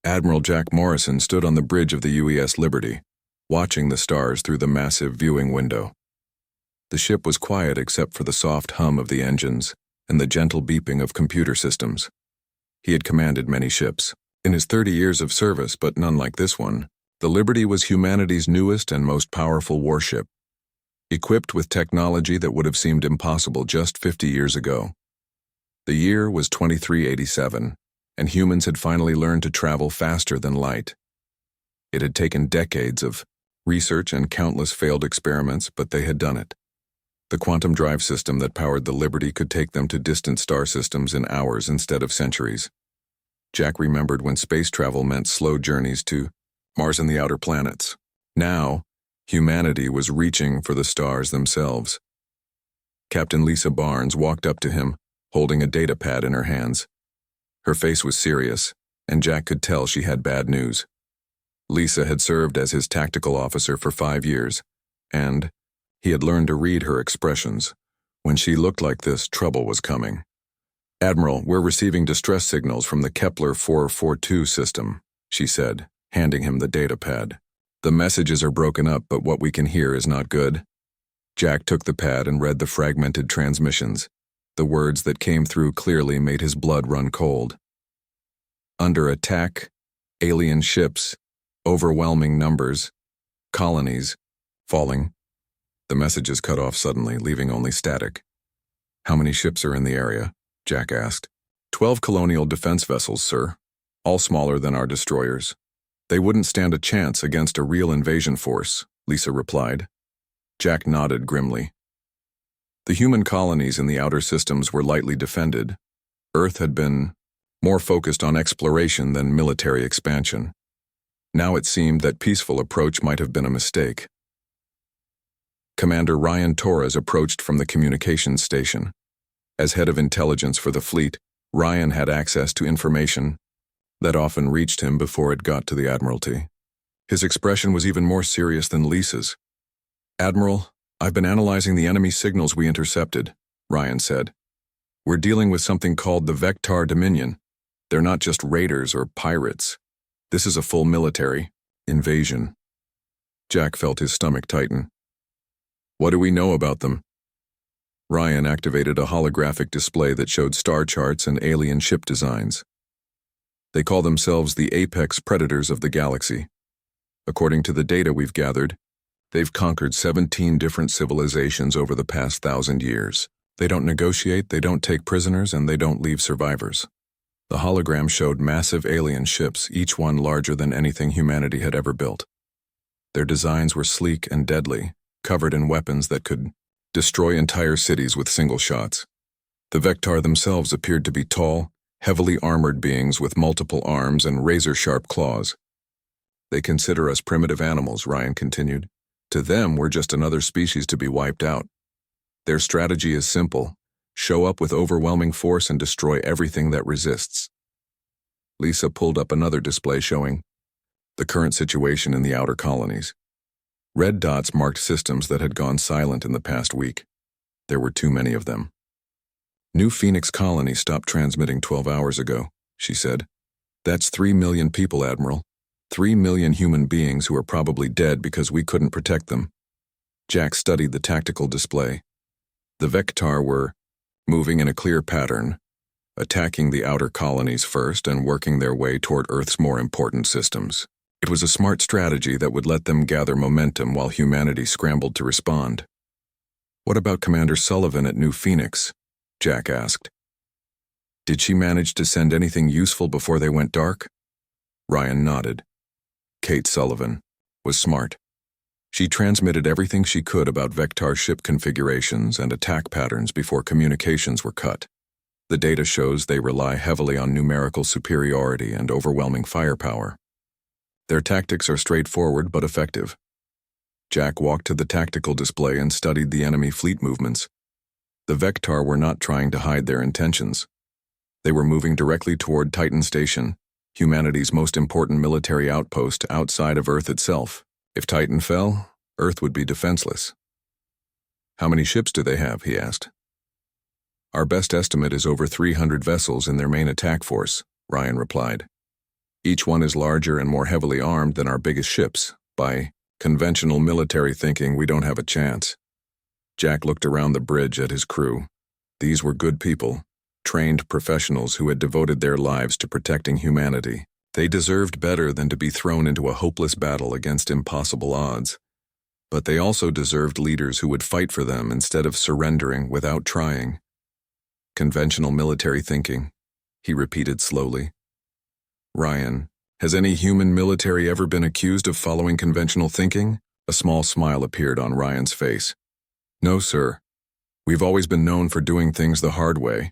Admiral Jack Morrison stood on the bridge of the UES Liberty, watching the stars through the massive viewing window. The ship was quiet except for the soft hum of the engines and the gentle beeping of computer systems. He had commanded many ships in his 30 years of service, but none like this one. The Liberty was humanity's newest and most powerful warship, equipped with technology that would have seemed impossible just 50 years ago. The year was 2387, and humans had finally learned to travel faster than light. It had taken decades of research and countless failed experiments, but they had done it. The quantum drive system that powered the Liberty could take them to distant star systems in hours instead of centuries. Jack remembered when space travel meant slow journeys to Mars and the outer planets. Now, humanity was reaching for the stars themselves. Captain Lisa Barnes walked up to him, holding a data pad in her hands. Her face was serious, and Jack could tell she had bad news. Lisa had served as his tactical officer for 5 years, and he had learned to read her expressions. When she looked like this, trouble was coming. "Admiral, we're receiving distress signals from the Kepler 442 system," she said, handing him the data pad. "The messages are broken up, but what we can hear is not good." Jack took the pad and read the fragmented transmissions. The words that came through clearly made his blood run cold. "Under attack, alien ships, overwhelming numbers, colonies, falling." The messages cut off suddenly, leaving only static. "How many ships are in the area?" Jack asked. 12 colonial defense vessels, sir, all smaller than our destroyers. They wouldn't stand a chance against a real invasion force," Lisa replied. Jack nodded grimly. The human colonies in the outer systems were lightly defended. Earth had been more focused on exploration than military expansion. Now it seemed that peaceful approach might have been a mistake. Commander Ryan Torres approached from the communications station. As head of intelligence for the fleet, Ryan had access to information that often reached him before it got to the Admiralty. His expression was even more serious than Lisa's. "Admiral, I've been analyzing the enemy signals we intercepted," Ryan said. "We're dealing with something called the Vectar Dominion. They're not just raiders or pirates. This is a full military invasion." Jack felt his stomach tighten. "What do we know about them?" Ryan activated a holographic display that showed star charts and alien ship designs. "They call themselves the apex predators of the galaxy. According to the data we've gathered, they've conquered 17 different civilizations over the past 1,000 years. They don't negotiate, they don't take prisoners, and they don't leave survivors." The hologram showed massive alien ships, each one larger than anything humanity had ever built. Their designs were sleek and deadly, covered in weapons that could destroy entire cities with single shots. The Vectar themselves appeared to be tall, heavily armored beings with multiple arms and razor-sharp claws. "They consider us primitive animals," Ryan continued. "To them, we're just another species to be wiped out. Their strategy is simple: show up with overwhelming force and destroy everything that resists." Lisa pulled up another display showing the current situation in the outer colonies. Red dots marked systems that had gone silent in the past week. There were too many of them. "New Phoenix Colony stopped transmitting 12 hours ago," she said. "That's 3 million people, Admiral. 3 million human beings who are probably dead because we couldn't protect them." Jack studied the tactical display. The Vectar were moving in a clear pattern, attacking the outer colonies first and working their way toward Earth's more important systems. It was a smart strategy that would let them gather momentum while humanity scrambled to respond. "What about Commander Sullivan at New Phoenix?" Jack asked. "Did she manage to send anything useful before they went dark?" Ryan nodded. Kate Sullivan was smart. She transmitted everything she could about Vectar ship configurations and attack patterns before communications were cut. The data shows they rely heavily on numerical superiority and overwhelming firepower. Their tactics are straightforward but effective. Jack walked to the tactical display and studied the enemy fleet movements. The Vectar were not trying to hide their intentions. They were moving directly toward Titan Station, humanity's most important military outpost outside of Earth itself. If Titan fell, Earth would be defenseless. "How many ships do they have?" he asked. "Our best estimate is over 300 vessels in their main attack force," Ryan replied. Each one is larger and more heavily armed than our biggest ships. By conventional military thinking, we don't have a chance. Jack looked around the bridge at his crew. These were good people, trained professionals who had devoted their lives to protecting humanity. They deserved better than to be thrown into a hopeless battle against impossible odds. But they also deserved leaders who would fight for them instead of surrendering without trying. Conventional military thinking, he repeated slowly. Ryan, has any human military ever been accused of following conventional thinking? A small smile appeared on Ryan's face. No, sir. We've always been known for doing things the hard way.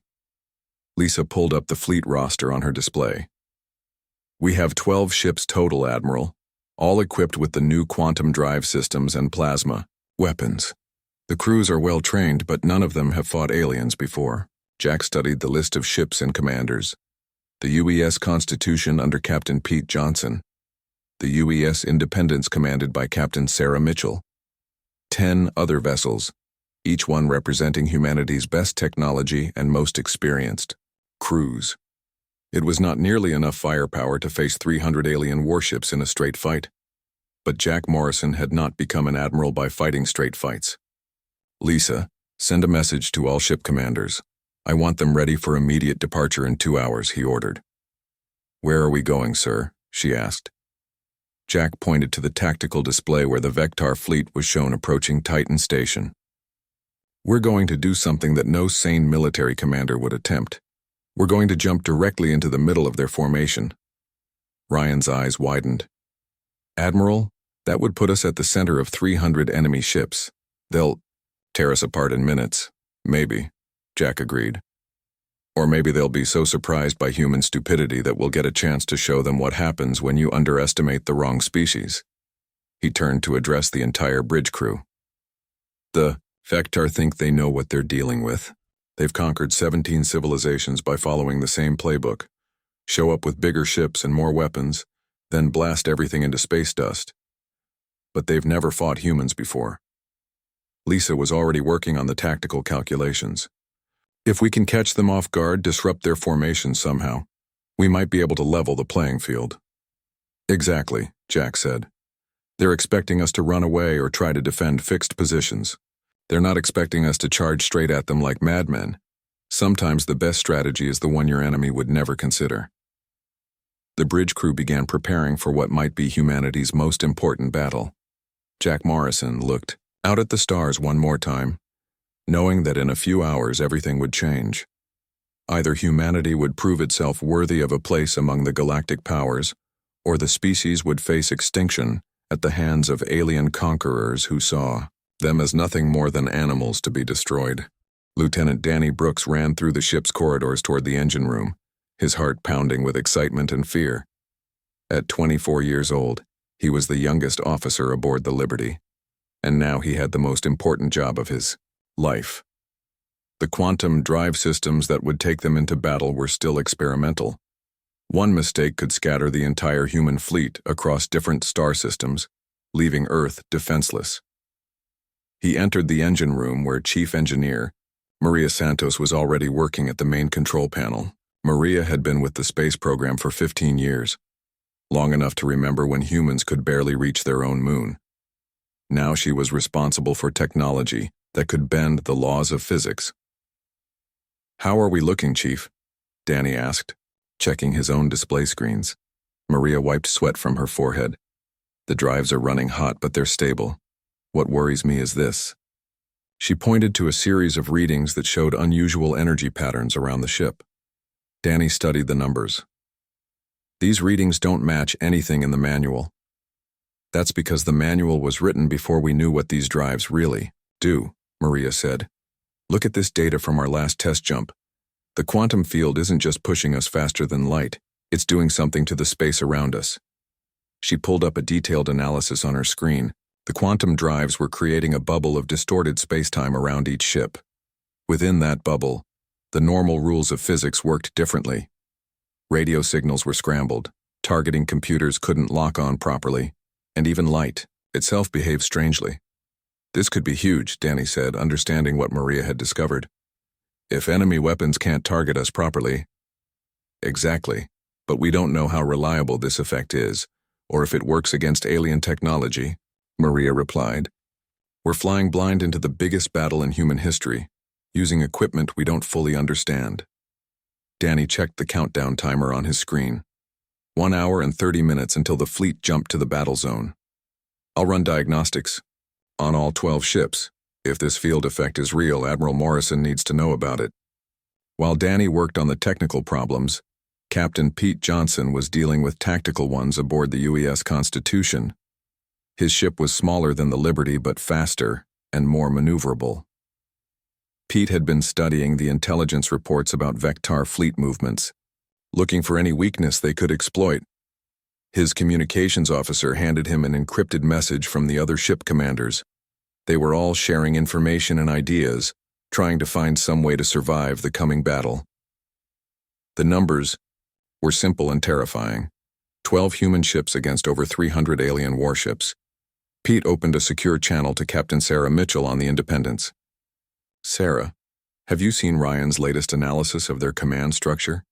Lisa pulled up the fleet roster on her display. We have 12 ships total, Admiral, all equipped with the new quantum drive systems and plasma weapons. The crews are well trained, but none of them have fought aliens before. Jack studied the list of ships and commanders. The UES Constitution under Captain Pete Johnson. The UES Independence commanded by Captain Sarah Mitchell. 10 other vessels, each one representing humanity's best technology and most experienced crews. It was not nearly enough firepower to face 300 alien warships in a straight fight. But Jack Morrison had not become an admiral by fighting straight fights. Lisa, send a message to all ship commanders. I want them ready for immediate departure in 2 hours, he ordered. Where are we going, sir? She asked. Jack pointed to the tactical display where the Vectar fleet was shown approaching Titan Station. We're going to do something that no sane military commander would attempt. We're going to jump directly into the middle of their formation. Ryan's eyes widened. Admiral, that would put us at the center of 300 enemy ships. They'll tear us apart in minutes. Maybe, Jack agreed. Or maybe they'll be so surprised by human stupidity that we'll get a chance to show them what happens when you underestimate the wrong species. He turned to address the entire bridge crew. The Vectar think they know what they're dealing with. They've conquered 17 civilizations by following the same playbook. Show up with bigger ships and more weapons, then blast everything into space dust. But they've never fought humans before. Lisa was already working on the tactical calculations. If we can catch them off guard, disrupt their formation somehow, we might be able to level the playing field. Exactly, Jack said. They're expecting us to run away or try to defend fixed positions. They're not expecting us to charge straight at them like madmen. Sometimes the best strategy is the one your enemy would never consider. The bridge crew began preparing for what might be humanity's most important battle. Jack Morrison looked out at the stars one more time, knowing that in a few hours everything would change. Either humanity would prove itself worthy of a place among the galactic powers, or the species would face extinction at the hands of alien conquerors who saw them as nothing more than animals to be destroyed. Lieutenant Danny Brooks ran through the ship's corridors toward the engine room, his heart pounding with excitement and fear. At 24 years old, he was the youngest officer aboard the Liberty, and now he had the most important job of his life. The quantum drive systems that would take them into battle were still experimental. One mistake could scatter the entire human fleet across different star systems, leaving Earth defenseless. He entered the engine room where Chief Engineer Maria Santos was already working at the main control panel. Maria had been with the space program for 15 years, long enough to remember when humans could barely reach their own moon. Now she was responsible for technology that could bend the laws of physics. How are we looking, Chief? Danny asked, checking his own display screens. Maria wiped sweat from her forehead. The drives are running hot, but they're stable. What worries me is this. She pointed to a series of readings that showed unusual energy patterns around the ship. Danny studied the numbers. These readings don't match anything in the manual. That's because the manual was written before we knew what these drives really do, Maria said. Look at this data from our last test jump. The quantum field isn't just pushing us faster than light, it's doing something to the space around us. She pulled up a detailed analysis on her screen. The quantum drives were creating a bubble of distorted spacetime around each ship. Within that bubble, the normal rules of physics worked differently. Radio signals were scrambled, targeting computers couldn't lock on properly, and even light itself behaved strangely. This could be huge, Danny said, understanding what Maria had discovered. If enemy weapons can't target us properly. Exactly. but we don't know how reliable this effect is, or if it works against alien technology, Maria replied. We're flying blind into the biggest battle in human history, using equipment we don't fully understand. Danny checked the countdown timer on his screen. 1 hour and 30 minutes until the fleet jumped to the battle zone. I'll run diagnostics on all 12 ships. If this field effect is real, Admiral Morrison needs to know about it. While Danny worked on the technical problems, Captain Pete Johnson was dealing with tactical ones aboard the UES Constitution. His ship was smaller than the Liberty but faster and more maneuverable. Pete had been studying the intelligence reports about Vectar fleet movements, looking for any weakness they could exploit. His communications officer handed him an encrypted message from the other ship commanders. They were all sharing information and ideas, trying to find some way to survive the coming battle. The numbers were simple and terrifying. 12 human ships against over 300 alien warships. Pete opened a secure channel to Captain Sarah Mitchell on the Independence. Sarah, have you seen Ryan's latest analysis of their command structure?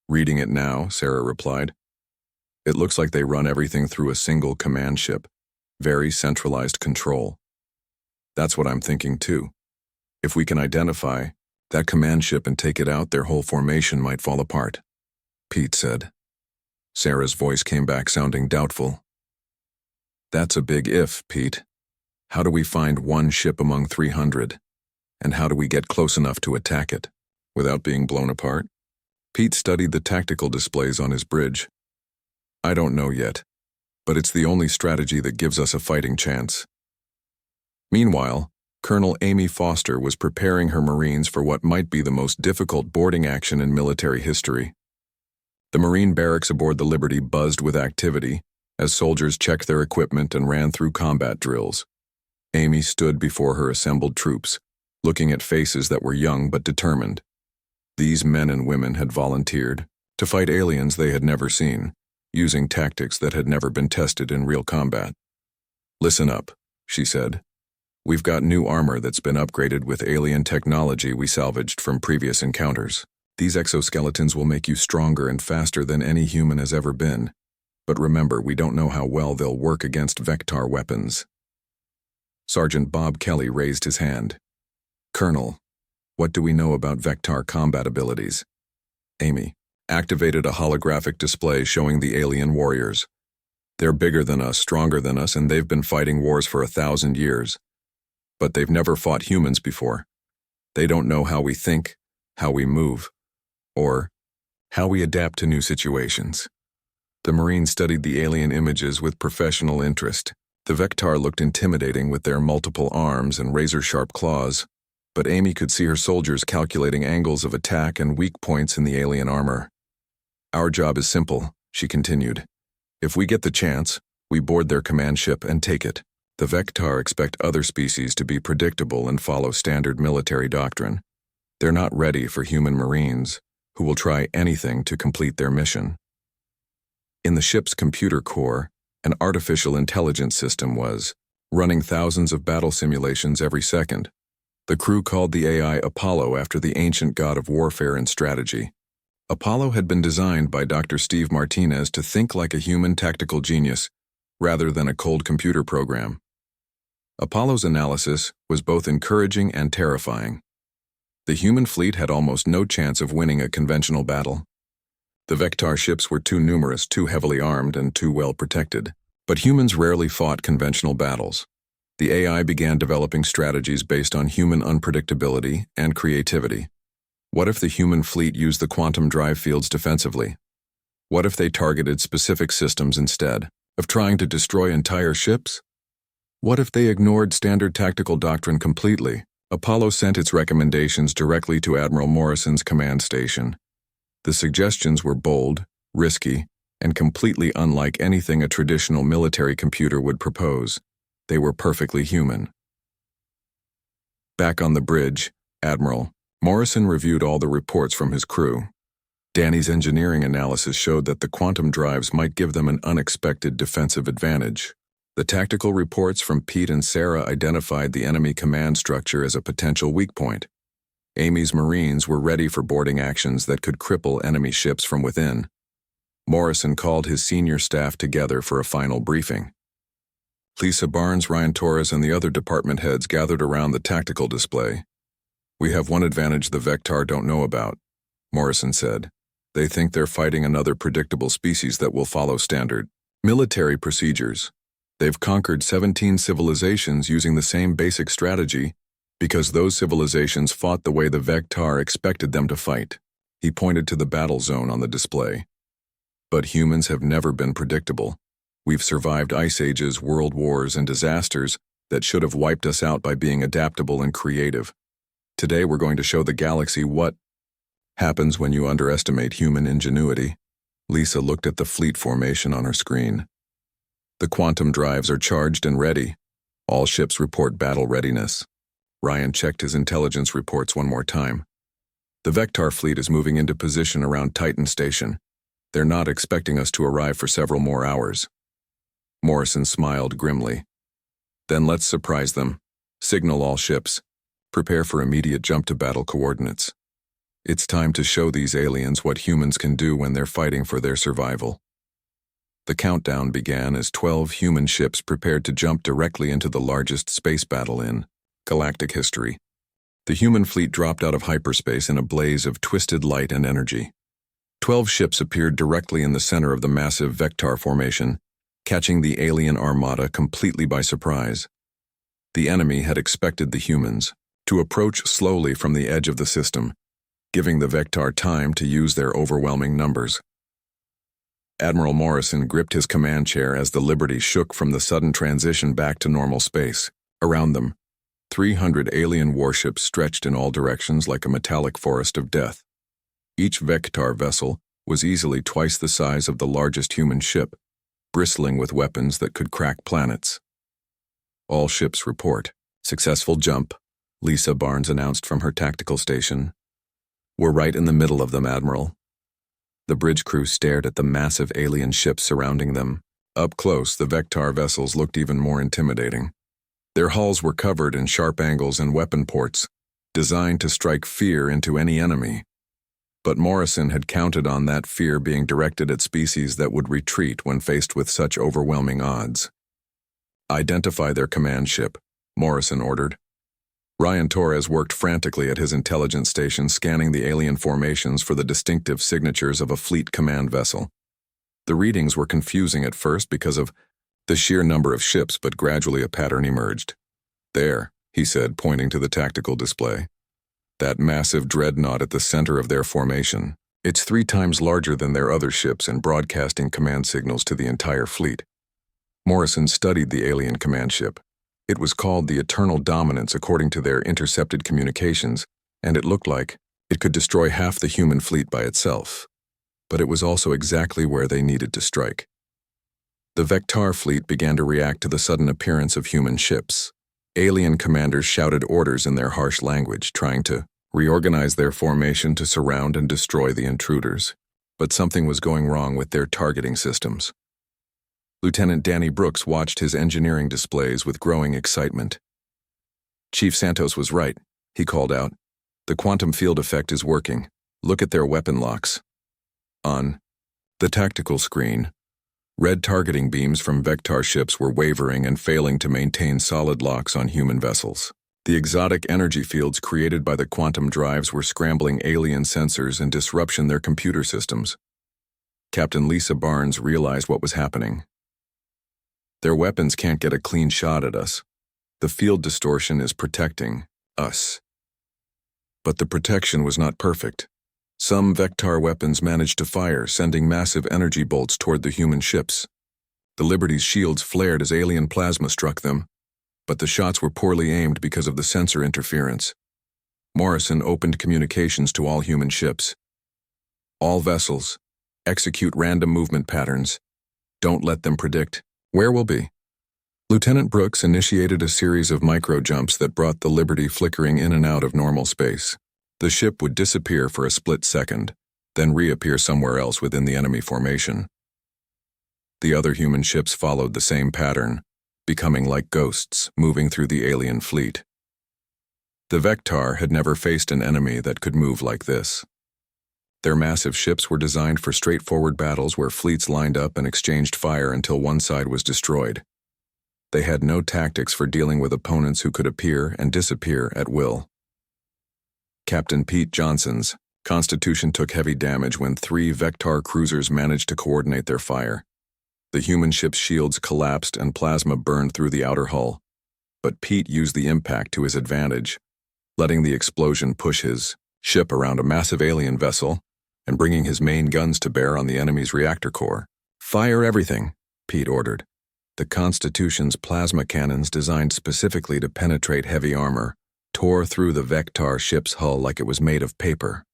Reading it now, Sarah replied. It looks like they run everything through a single command ship. Very centralized control. That's what I'm thinking too. If we can identify that command ship and take it out, their whole formation might fall apart, Pete said. Sarah's voice came back sounding doubtful. That's a big if, Pete. How do we find one ship among 300? And how do we get close enough to attack it, without being blown apart? Pete studied the tactical displays on his bridge. I don't know yet, but it's the only strategy that gives us a fighting chance. Meanwhile, Colonel Amy Foster was preparing her Marines for what might be the most difficult boarding action in military history. The Marine barracks aboard the Liberty buzzed with activity as soldiers checked their equipment and ran through combat drills. Amy stood before her assembled troops, looking at faces that were young but determined. These men and women had volunteered to fight aliens they had never seen, using tactics that had never been tested in real combat. Listen up, she said. We've got new armor that's been upgraded with alien technology we salvaged from previous encounters. These exoskeletons will make you stronger and faster than any human has ever been. But remember, we don't know how well they'll work against Vectar weapons. Sergeant Bob Kelly raised his hand. Colonel, what do we know about Vectar combat abilities? Amy activated a holographic display showing the alien warriors. They're bigger than us, stronger than us, and they've been fighting wars for 1,000 years. But they've never fought humans before. They don't know how we think, how we move, or how we adapt to new situations. The Marines studied the alien images with professional interest. The Vectar looked intimidating with their multiple arms and razor-sharp claws, but Amy could see her soldiers calculating angles of attack and weak points in the alien armor. Our job is simple, she continued. If we get the chance, we board their command ship and take it. The Vectar expect other species to be predictable and follow standard military doctrine. They're not ready for human Marines, who will try anything to complete their mission. In the ship's computer core, an artificial intelligence system was running thousands of battle simulations every second. The crew called the AI Apollo after the ancient god of warfare and strategy. Apollo had been designed by Dr. Steve Martinez to think like a human tactical genius, rather than a cold computer program. Apollo's analysis was both encouraging and terrifying. The human fleet had almost no chance of winning a conventional battle. The Vectar ships were too numerous, too heavily armed, and too well protected. But humans rarely fought conventional battles. The AI began developing strategies based on human unpredictability and creativity. What if the human fleet used the quantum drive fields defensively? What if they targeted specific systems instead of trying to destroy entire ships? What if they ignored standard tactical doctrine completely? Apollo sent its recommendations directly to Admiral Morrison's command station. The suggestions were bold, risky, and completely unlike anything a traditional military computer would propose. They were perfectly human. Back on the bridge, Admiral Morrison reviewed all the reports from his crew. Danny's engineering analysis showed that the quantum drives might give them an unexpected defensive advantage. The tactical reports from Pete and Sarah identified the enemy command structure as a potential weak point. Amy's Marines were ready for boarding actions that could cripple enemy ships from within. Morrison called his senior staff together for a final briefing. Lisa Barnes, Ryan Torres, and the other department heads gathered around the tactical display. "We have one advantage the Vectar don't know about," Morrison said. "They think they're fighting another predictable species that will follow standard military procedures. They've conquered 17 civilizations using the same basic strategy because those civilizations fought the way the Vectar expected them to fight." He pointed to the battle zone on the display. "But humans have never been predictable. We've survived ice ages, world wars, and disasters that should have wiped us out by being adaptable and creative. Today we're going to show the galaxy what happens when you underestimate human ingenuity." Lisa looked at the fleet formation on her screen. "The quantum drives are charged and ready. All ships report battle readiness." Ryan checked his intelligence reports one more time. "The Vectar fleet is moving into position around Titan Station. They're not expecting us to arrive for several more hours." Morrison smiled grimly. "Then let's surprise them. Signal all ships. Prepare for immediate jump to battle coordinates. It's time to show these aliens what humans can do when they're fighting for their survival." The countdown began as 12 human ships prepared to jump directly into the largest space battle in galactic history. The human fleet dropped out of hyperspace in a blaze of twisted light and energy. 12 ships appeared directly in the center of the massive Vectar formation, catching the alien armada completely by surprise. The enemy had expected the humans to approach slowly from the edge of the system, giving the Vectar time to use their overwhelming numbers. Admiral Morrison gripped his command chair as the Liberty shook from the sudden transition back to normal space. Around them, 300 alien warships stretched in all directions like a metallic forest of death. Each Vectar vessel was easily twice the size of the largest human ship, bristling with weapons that could crack planets. "All ships report. Successful jump," Lisa Barnes announced from her tactical station. "We're right in the middle of them, Admiral." The bridge crew stared at the massive alien ships surrounding them. Up close, the Vectar vessels looked even more intimidating. Their hulls were covered in sharp angles and weapon ports, designed to strike fear into any enemy. But Morrison had counted on that fear being directed at species that would retreat when faced with such overwhelming odds. "Identify their command ship," Morrison ordered. Ryan Torres worked frantically at his intelligence station, scanning the alien formations for the distinctive signatures of a fleet command vessel. The readings were confusing at first because of the sheer number of ships, but gradually a pattern emerged. "There," he said, pointing to the tactical display. "That massive dreadnought at the center of their formation. It's 3 times larger than their other ships and broadcasting command signals to the entire fleet." Morrison studied the alien command ship. It was called the Eternal Dominance according to their intercepted communications, and it looked like it could destroy half the human fleet by itself. But it was also exactly where they needed to strike. The Vectar fleet began to react to the sudden appearance of human ships. Alien commanders shouted orders in their harsh language, trying to reorganize their formation to surround and destroy the intruders. But something was going wrong with their targeting systems. Lieutenant Danny Brooks watched his engineering displays with growing excitement. "Chief Santos was right," he called out. "The quantum field effect is working. Look at their weapon locks." On the tactical screen, red targeting beams from Vectar ships were wavering and failing to maintain solid locks on human vessels. The exotic energy fields created by the quantum drives were scrambling alien sensors and disrupting their computer systems. Captain Lisa Barnes realized what was happening. "Their weapons can't get a clean shot at us. The field distortion is protecting us." But the protection was not perfect. Some Vectar weapons managed to fire, sending massive energy bolts toward the human ships. The Liberty's shields flared as alien plasma struck them, but the shots were poorly aimed because of the sensor interference. Morrison opened communications to all human ships. "All vessels, execute random movement patterns. Don't let them predict where we'll be." Lieutenant Brooks initiated a series of micro-jumps that brought the Liberty flickering in and out of normal space. The ship would disappear for a split second, then reappear somewhere else within the enemy formation. The other human ships followed the same pattern, becoming like ghosts moving through the alien fleet. The Vectar had never faced an enemy that could move like this. Their massive ships were designed for straightforward battles where fleets lined up and exchanged fire until one side was destroyed. They had no tactics for dealing with opponents who could appear and disappear at will. Captain Pete Johnson's Constitution took heavy damage when 3 Vectar cruisers managed to coordinate their fire. The human ship's shields collapsed and plasma burned through the outer hull, but Pete used the impact to his advantage, letting the explosion push his ship around a massive alien vessel and bringing his main guns to bear on the enemy's reactor core. "Fire everything," Pete ordered. The Constitution's plasma cannons, designed specifically to penetrate heavy armor, tore through the Vectar ship's hull like it was made of paper.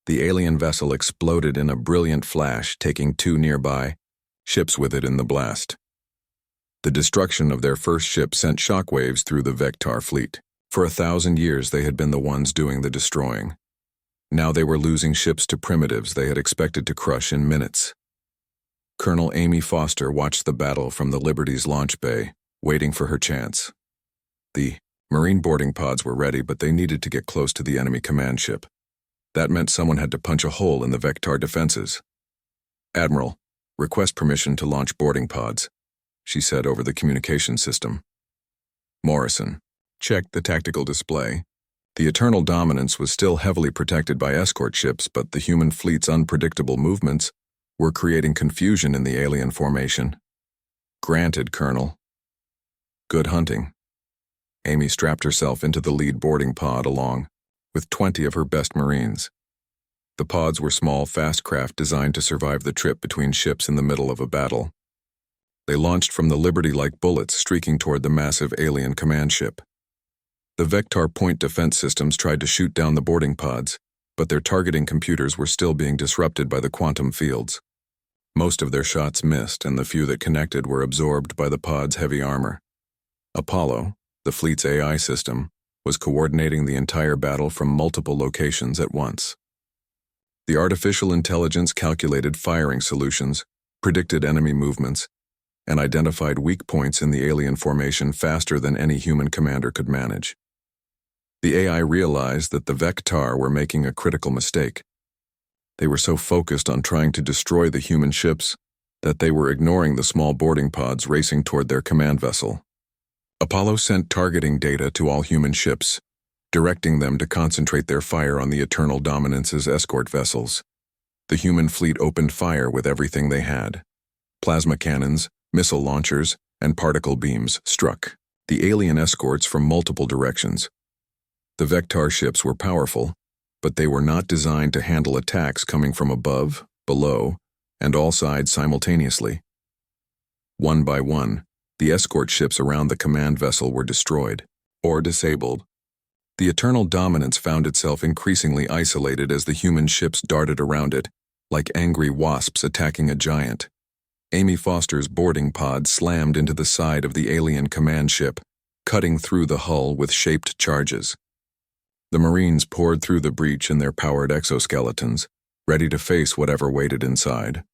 The alien vessel exploded in a brilliant flash, taking 2 nearby ships with it in the blast. The destruction of their first ship sent shockwaves through the Vectar fleet. For 1,000 years they had been the ones doing the destroying. Now they were losing ships to primitives they had expected to crush in minutes. Colonel Amy Foster watched the battle from the Liberty's launch bay, waiting for her chance. The Marine boarding pods were ready, but they needed to get close to the enemy command ship. That meant someone had to punch a hole in the Vectar defenses. "Admiral, request permission to launch boarding pods," she said over the communication system. Morrison checked the tactical display. The Eternal Dominance was still heavily protected by escort ships, but the human fleet's unpredictable movements were creating confusion in the alien formation. "Granted, Colonel." "Good hunting." Amy strapped herself into the lead boarding pod along with 20 of her best Marines. The pods were small, fast craft designed to survive the trip between ships in the middle of a battle. They launched from the Liberty like bullets, streaking toward the massive alien command ship. The Vectar point defense systems tried to shoot down the boarding pods, but their targeting computers were still being disrupted by the quantum fields. Most of their shots missed, and the few that connected were absorbed by the pod's heavy armor. Apollo, the fleet's AI system, was coordinating the entire battle from multiple locations at once. The artificial intelligence calculated firing solutions, predicted enemy movements, and identified weak points in the alien formation faster than any human commander could manage. The AI realized that the Vectar were making a critical mistake. They were so focused on trying to destroy the human ships that they were ignoring the small boarding pods racing toward their command vessel. Apollo sent targeting data to all human ships, directing them to concentrate their fire on the Eternal Dominance's escort vessels. The human fleet opened fire with everything they had. Plasma cannons, missile launchers, and particle beams struck the alien escorts from multiple directions. The Vectar ships were powerful, but they were not designed to handle attacks coming from above, below, and all sides simultaneously. One by one, the escort ships around the command vessel were destroyed or disabled. The Eternal Dominance found itself increasingly isolated as the human ships darted around it, like angry wasps attacking a giant. Amy Foster's boarding pod slammed into the side of the alien command ship, cutting through the hull with shaped charges. The Marines poured through the breach in their powered exoskeletons, ready to face whatever waited inside.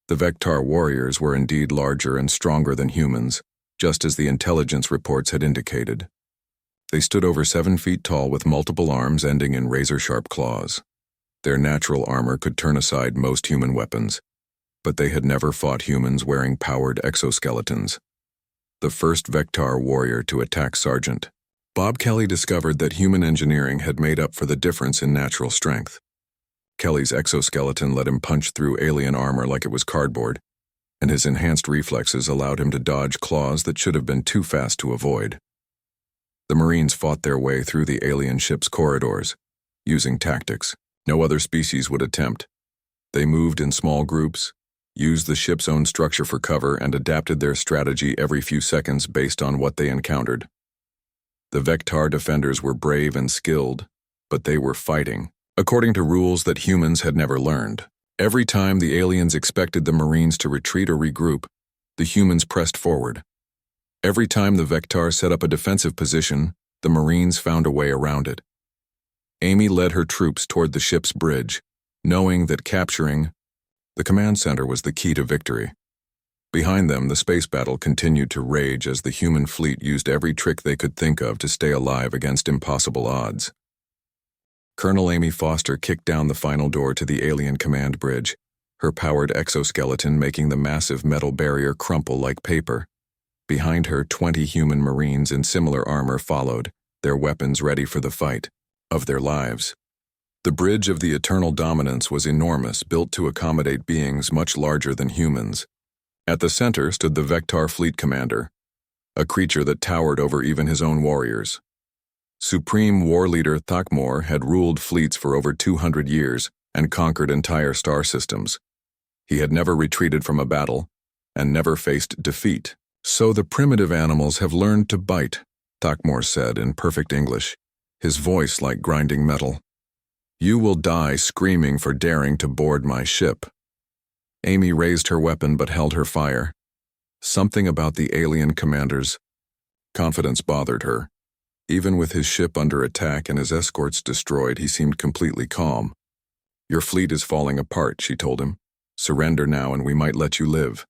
The Vectar warriors were indeed larger and stronger than humans, just as the intelligence reports had indicated. They stood over 7 feet tall with multiple arms ending in razor-sharp claws. Their natural armor could turn aside most human weapons, but they had never fought humans wearing powered exoskeletons. The first Vectar warrior to attack Sergeant Bob Kelly discovered that human engineering had made up for the difference in natural strength. Kelly's exoskeleton let him punch through alien armor like it was cardboard, and his enhanced reflexes allowed him to dodge claws that should have been too fast to avoid. The Marines fought their way through the alien ship's corridors, using tactics no other species would attempt. They moved in small groups, used the ship's own structure for cover, and adapted their strategy every few seconds based on what they encountered. The Vectar defenders were brave and skilled, but they were fighting according to rules that humans had never learned. Every time the aliens expected the Marines to retreat or regroup, the humans pressed forward. Every time the Vectar set up a defensive position, the Marines found a way around it. Amy led her troops toward the ship's bridge, knowing that capturing the command center was the key to victory. Behind them, the space battle continued to rage as the human fleet used every trick they could think of to stay alive against impossible odds. Colonel Amy Foster kicked down the final door to the alien command bridge, her powered exoskeleton making the massive metal barrier crumple like paper. Behind her, 20 human Marines in similar armor followed, their weapons ready for the fight of their lives. The bridge of the Eternal Dominance was enormous, built to accommodate beings much larger than humans. At the center stood the Vectar Fleet Commander, a creature that towered over even his own warriors. Supreme War Leader Thakmor had ruled fleets for over 200 years and conquered entire star systems. He had never retreated from a battle and never faced defeat. "So the primitive animals have learned to bite," Thakmor said in perfect English, his voice like grinding metal. "You will die screaming for daring to board my ship." Amy raised her weapon but held her fire. Something about the alien commander's confidence bothered her. Even with his ship under attack and his escorts destroyed, he seemed completely calm. "Your fleet is falling apart," she told him. "Surrender now and we might let you live."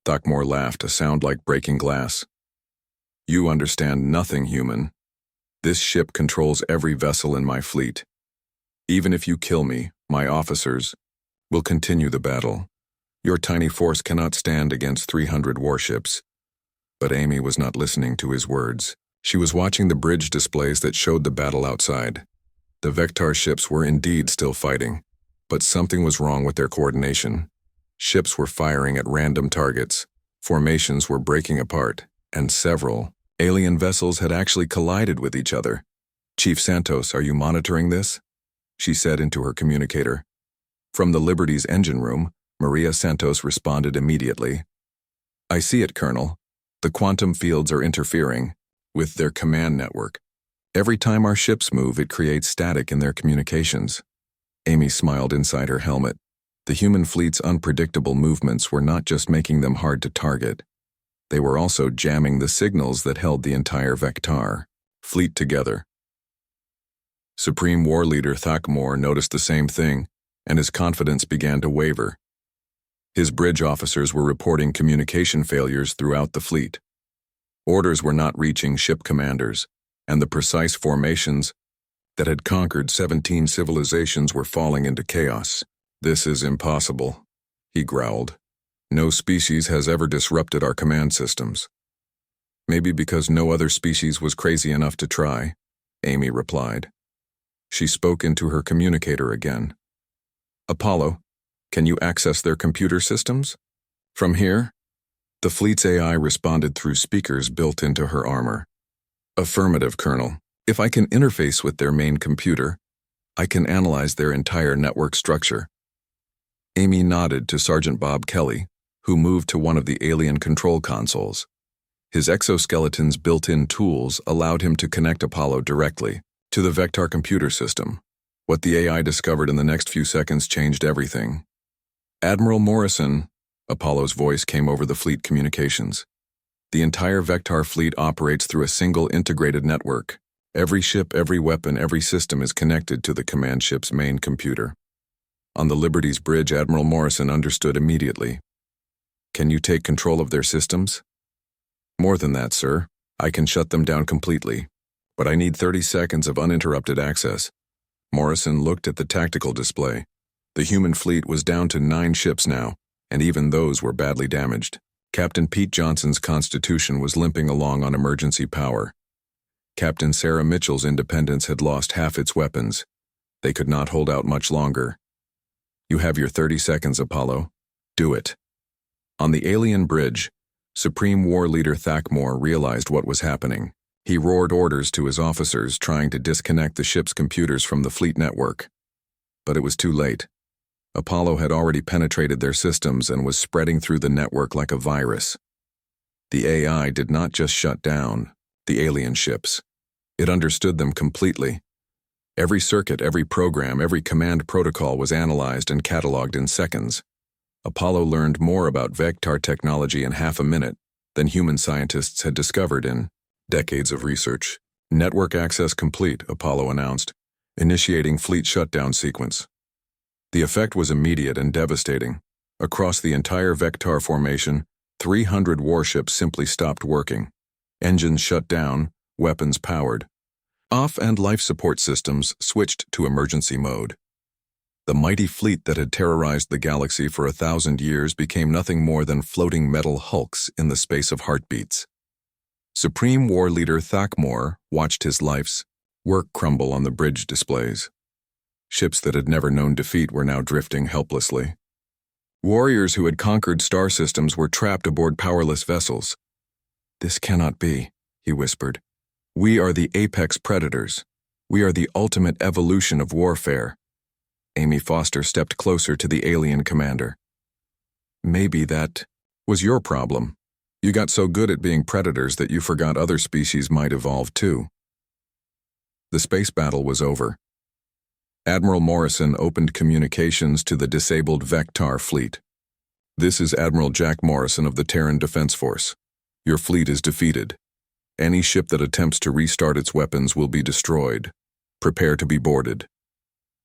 Thakmor laughed, a sound like breaking glass. "You understand nothing, human. This ship controls every vessel in my fleet. Even if you kill me, my officers will continue the battle. Your tiny force cannot stand against 300 warships." But Amy was not listening to his words. She was watching the bridge displays that showed the battle outside. The Vectar ships were indeed still fighting, but something was wrong with their coordination. Ships were firing at random targets, formations were breaking apart, and several alien vessels had actually collided with each other. "Chief Santos, are you monitoring this?" she said into her communicator. From the Liberty's engine room, Maria Santos responded immediately. "I see it, Colonel. The quantum fields are interfering with their command network. Every time our ships move, it creates static in their communications." Amy smiled inside her helmet. The human fleet's unpredictable movements were not just making them hard to target. They were also jamming the signals that held the entire Vectar fleet together. Supreme War Leader Thakmor noticed the same thing, and his confidence began to waver. His bridge officers were reporting communication failures throughout the fleet. Orders were not reaching ship commanders, and the precise formations that had conquered 17 civilizations were falling into chaos. "This is impossible," he growled. "No species has ever disrupted our command systems." "Maybe because no other species was crazy enough to try," Amy replied. She spoke into her communicator again. "Apollo, can you access their computer systems?" "From here?" The fleet's AI responded through speakers built into her armor. "Affirmative, Colonel. If I can interface with their main computer, I can analyze their entire network structure." Amy nodded to Sergeant Bob Kelly, who moved to one of the alien control consoles. His exoskeleton's built-in tools allowed him to connect Apollo directly to the Vectar computer system. What the AI discovered in the next few seconds changed everything. "Admiral Morrison," Apollo's voice came over the fleet communications. "The entire Vectar fleet operates through a single integrated network. Every ship, every weapon, every system is connected to the command ship's main computer." On the Liberty's bridge, Admiral Morrison understood immediately. "Can you take control of their systems?" "More than that, sir. I can shut them down completely. But I need 30 seconds of uninterrupted access." Morrison looked at the tactical display. The human fleet was down to 9 ships now, and even those were badly damaged. Captain Pete Johnson's Constitution was limping along on emergency power. Captain Sarah Mitchell's Independence had lost half its weapons. They could not hold out much longer. "You have your 30 seconds, Apollo. Do it." On the alien bridge, Supreme War Leader Thakmor realized what was happening. He roared orders to his officers, trying to disconnect the ship's computers from the fleet network. But it was too late. Apollo had already penetrated their systems and was spreading through the network like a virus. The AI did not just shut down the alien ships. It understood them completely. Every circuit, every program, every command protocol was analyzed and cataloged in seconds. Apollo learned more about Vectar technology in half a minute than human scientists had discovered in decades of research. "Network access complete," Apollo announced, initiating fleet shutdown sequence. The effect was immediate and devastating. Across the entire Vectar formation, 300 warships simply stopped working. Engines shut down, weapons powered. Off and life support systems switched to emergency mode. The mighty fleet that had terrorized the galaxy for 1,000 years became nothing more than floating metal hulks in the space of heartbeats. Supreme War Leader Thakmor watched his life's work crumble on the bridge displays. Ships that had never known defeat were now drifting helplessly. Warriors who had conquered star systems were trapped aboard powerless vessels. "This cannot be," he whispered. "We are the apex predators. We are the ultimate evolution of warfare." Amy Foster stepped closer to the alien commander. "Maybe that was your problem. You got so good at being predators that you forgot other species might evolve too." The space battle was over. Admiral Morrison opened communications to the disabled Vectar fleet. "This is Admiral Jack Morrison of the Terran Defense Force. Your fleet is defeated. Any ship that attempts to restart its weapons will be destroyed. Prepare to be boarded."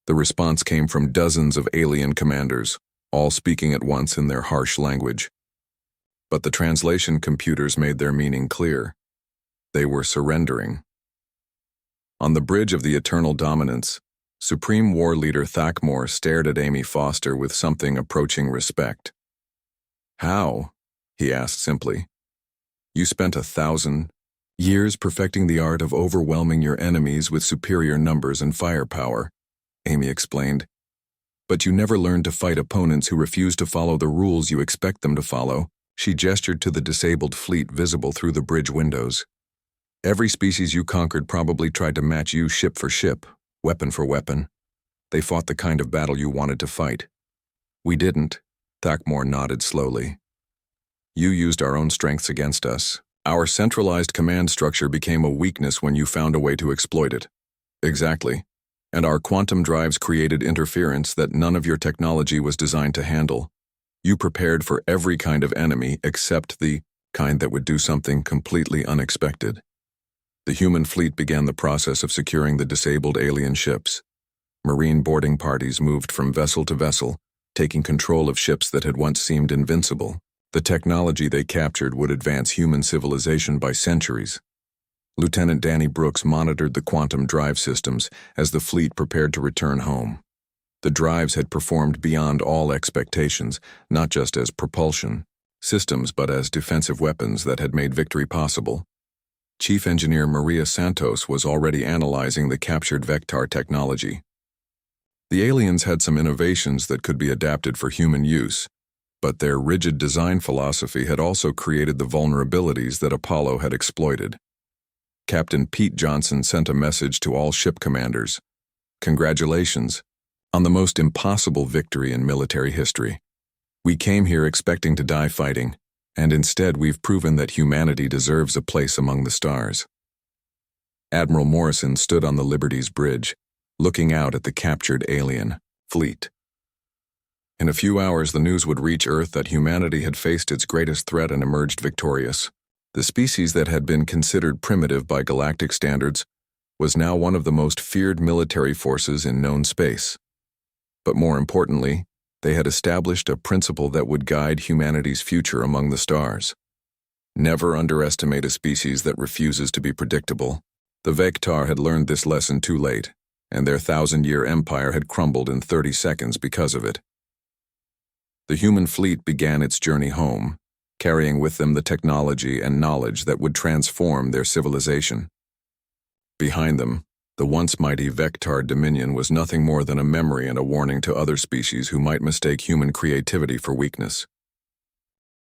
The response came from dozens of alien commanders, all speaking at once in their harsh language. But the translation computers made their meaning clear. They were surrendering. On the bridge of the Eternal Dominance, Supreme War Leader Thakmor stared at Amy Foster with something approaching respect. "How?" he asked simply. "You spent 1,000 years perfecting the art of overwhelming your enemies with superior numbers and firepower," Amy explained. "But you never learned to fight opponents who refuse to follow the rules you expect them to follow." She gestured to the disabled fleet visible through the bridge windows. "Every species you conquered probably tried to match you ship for ship, weapon for weapon. They fought the kind of battle you wanted to fight. We didn't." Thakmor nodded slowly. "You used our own strengths against us. Our centralized command structure became a weakness when you found a way to exploit it." "Exactly. And our quantum drives created interference that none of your technology was designed to handle. You prepared for every kind of enemy except the kind that would do something completely unexpected." The human fleet began the process of securing the disabled alien ships. Marine boarding parties moved from vessel to vessel, taking control of ships that had once seemed invincible. The technology they captured would advance human civilization by centuries. Lieutenant Danny Brooks monitored the quantum drive systems as the fleet prepared to return home. The drives had performed beyond all expectations, not just as propulsion systems but as defensive weapons that had made victory possible. Chief Engineer Maria Santos was already analyzing the captured Vectar technology. The aliens had some innovations that could be adapted for human use, but their rigid design philosophy had also created the vulnerabilities that Apollo had exploited. Captain Pete Johnson sent a message to all ship commanders. "Congratulations on the most impossible victory in military history. We came here expecting to die fighting, and instead we've proven that humanity deserves a place among the stars." Admiral Morrison stood on the Liberty's bridge, looking out at the captured alien fleet. In a few hours, the news would reach Earth that humanity had faced its greatest threat and emerged victorious. The species that had been considered primitive by galactic standards was now one of the most feared military forces in known space. But more importantly, they had established a principle that would guide humanity's future among the stars. Never underestimate a species that refuses to be predictable. The Vectar had learned this lesson too late, and their 1,000-year empire had crumbled in 30 seconds because of it. The human fleet began its journey home, carrying with them the technology and knowledge that would transform their civilization. Behind them, the once mighty Vectar dominion was nothing more than a memory and a warning to other species who might mistake human creativity for weakness.